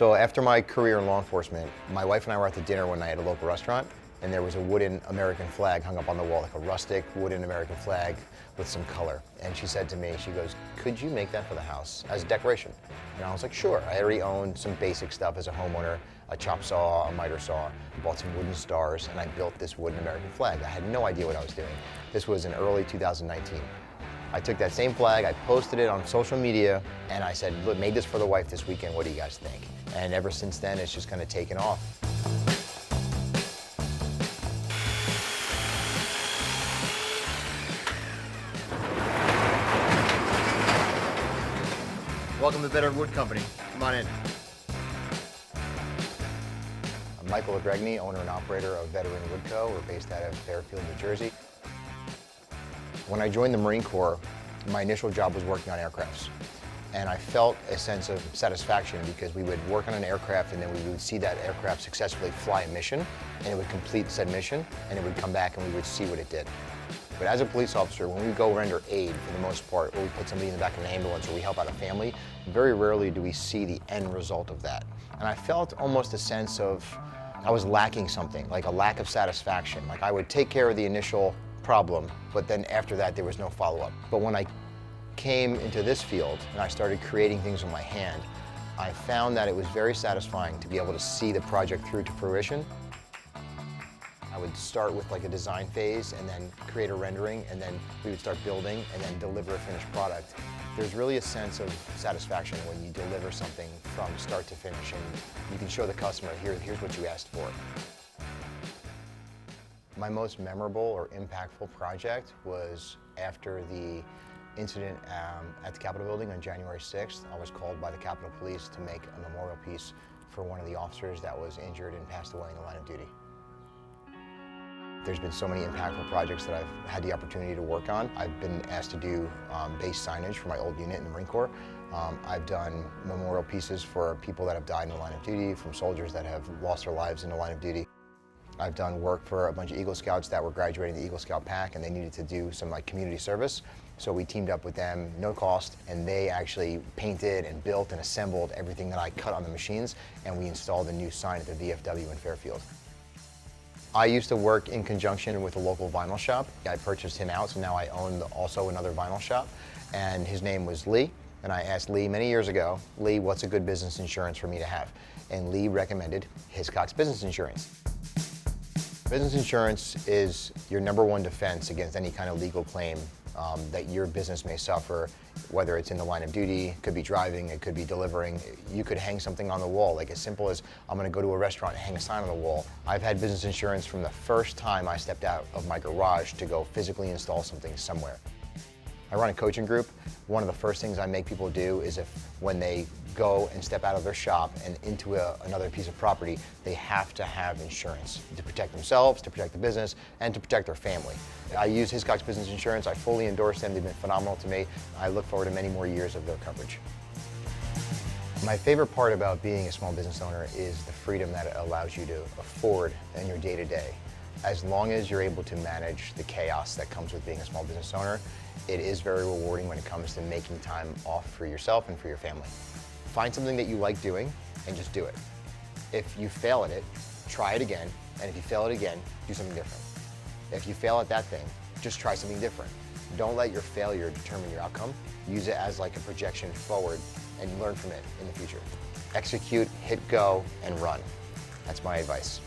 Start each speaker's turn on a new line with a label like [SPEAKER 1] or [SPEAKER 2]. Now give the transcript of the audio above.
[SPEAKER 1] So after my career in law enforcement, my wife and I were at the dinner one night at a local restaurant, and there was a wooden American flag hung up on the wall, like a rustic wooden American flag with some color. And she said to me, she goes, "Could you make that for the house as a decoration?" And I was like, sure. I already owned some basic stuff as a homeowner, a chop saw, a miter saw, bought some wooden stars, and I built this wooden American flag. I had no idea what I was doing. This was in early 2019. I took that same flag, I posted it on social media, and I said, look, made this for the wife this weekend, what do you guys think? And ever since then, it's just kind of taken off.
[SPEAKER 2] Welcome to Better Wood Company. Come on in.
[SPEAKER 1] I'm Mike Legregni, owner and operator of Veteran Wood Co. We're based out of Fairfield, New Jersey. When I joined the Marine Corps, my initial job was working on aircrafts. And I felt a sense of satisfaction because we would work on an aircraft and then we would see that aircraft successfully fly a mission, and it would complete said mission, and it would come back and we would see what it did. But as a police officer, when we go render aid, for the most part, or we put somebody in the back of an ambulance or we help out a family, very rarely do we see the end result of that. And I felt almost a sense of I was lacking something, like a lack of satisfaction. Like I would take care of the initial problem, but then after that there was no follow-up. But when I came into this field and I started creating things with my hand, I found that it was very satisfying to be able to see the project through to fruition. I would start with like a design phase and then create a rendering, and then we would start building and then deliver a finished product. There's really a sense of satisfaction when you deliver something from start to finish and you can show the customer, here's what you asked for. My most memorable or impactful project was after the incident at the Capitol building on January 6th. I was called by the Capitol Police to make a memorial piece for one of the officers that was injured and passed away in the line of duty. There's been so many impactful projects that I've had the opportunity to work on. I've been asked to do base signage for my old unit in the Marine Corps. I've done memorial pieces for people that have died in the line of duty, from soldiers that have lost their lives in the line of duty. I've done work for a bunch of Eagle Scouts that were graduating the Eagle Scout Pack and they needed to do some like community service. So we teamed up with them, no cost, and they actually painted and built and assembled everything that I cut on the machines, and we installed a new sign at the VFW in Fairfield. I used to work in conjunction with a local vinyl shop. I purchased him out, so now I own also another vinyl shop, and his name was Lee. And I asked Lee many years ago, Lee, what's a good business insurance for me to have? And Lee recommended Hiscox Business Insurance. Business insurance is your #1 defense against any kind of legal claim that your business may suffer, whether it's in the line of duty, it could be driving, it could be delivering. You could hang something on the wall, like as simple as I'm gonna go to a restaurant and hang a sign on the wall. I've had business insurance from the first time I stepped out of my garage to go physically install something somewhere. I run a coaching group. One of the first things I make people do is when they go and step out of their shop and into another piece of property, they have to have insurance to protect themselves, to protect the business, and to protect their family. I use Hiscox Business Insurance. I fully endorse them. They've been phenomenal to me. I look forward to many more years of their coverage. My favorite part about being a small business owner is the freedom that it allows you to afford in your day-to-day. As long as you're able to manage the chaos that comes with being a small business owner, it is very rewarding when it comes to making time off for yourself and for your family. Find something that you like doing and just do it. If you fail at it, try it again, and if you fail it again, do something different. If you fail at that thing, just try something different. Don't let your failure determine your outcome. Use it as like a projection forward and learn from it in the future. Execute, hit go, and run. That's my advice.